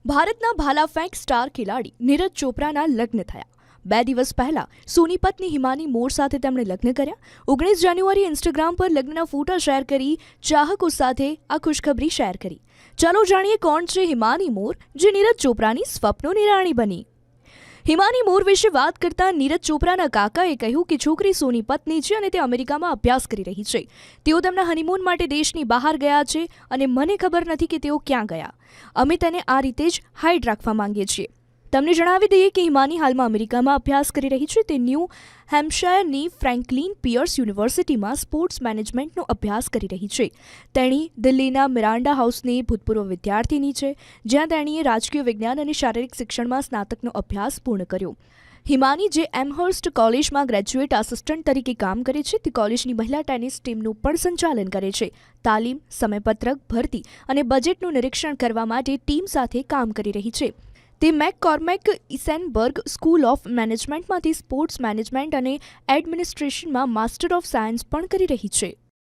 ભારતના ભાલા ફેંક સ્ટાર ખેલાડી નીરજ ચોપરાના લગ્ન થયા. 2 દિવસ પહેલા સોની પત્ની હિમાની મોર સાથે તેમણે લગ્ન કર્યા. 19 જાન્યુઆરીએ ઇન્સ્ટાગ્રામ પર લગ્નના ફોટા શેર કરી ચાહકો સાથે આ ખુશખબરી શેર કરી. ચાલો જાણીએ કોણ છે હિમાની મોર, જે નીરજ ચોપરાની સ્વપ્નોની રાણી બની. હિમાની મોર વિશે વાત કરતા નીરજ ચોપરાના કાકાએ કહ્યું કે છોકરી સોની પત્ની છે અને તે અમેરિકામાં અભ્યાસ કરી રહી છે. તેઓ તેમના હનીમૂન માટે દેશની બહાર ગયા છે અને મને ખબર નથી કે તેઓ ક્યાં ગયા. અમે તેને આ રીતે જ હાઇડ રાખવા માંગીએ છીએ. તમને જણાવી દઈએ કે હિમાની હાલમાં અમેરિકામાં અભ્યાસ કરી રહી છે. તે ન્યૂ હેમ્પશાયરની ફ્રેન્કલિન પિયર્સ યુનિવર્સિટીમાં સ્પોર્ટ્સ મેનેજમેન્ટનો અભ્યાસ કરી રહી છે. તેણી દિલ્હીના મિરાન્ડા હાઉસની ભૂતપૂર્વ વિદ્યાર્થીની છે, જ્યાં તેણીએ રાજકીય વિજ્ઞાન અને શારીરિક શિક્ષણમાં સ્નાતકનો અભ્યાસ પૂર્ણ કર્યો. હિમાની, જે એમહર્સ્ટ કોલેજમાં ગ્રેજ્યુએટ આસિસ્ટન્ટ તરીકે કામ કરે છે, તે કોલેજની મહિલા ટેનિસ ટીમનું પણ સંચાલન કરે છે. તાલીમ, સમયપત્રક, ભરતી અને બજેટનું નિરીક્ષણ કરવા માટે ટીમ સાથે કામ કરી રહી છે. તે મેકકોર્મેક ઇસેનબર્ગ સ્કૂલ ઓફ મેનેજમેન્ટમાંથી સ્પોર્ટ્સ મેનેજમેન્ટ અને એડમિનિસ્ટ્રેશનમાં માસ્ટર ઓફ સાયન્સ પણ કરી રહી છે.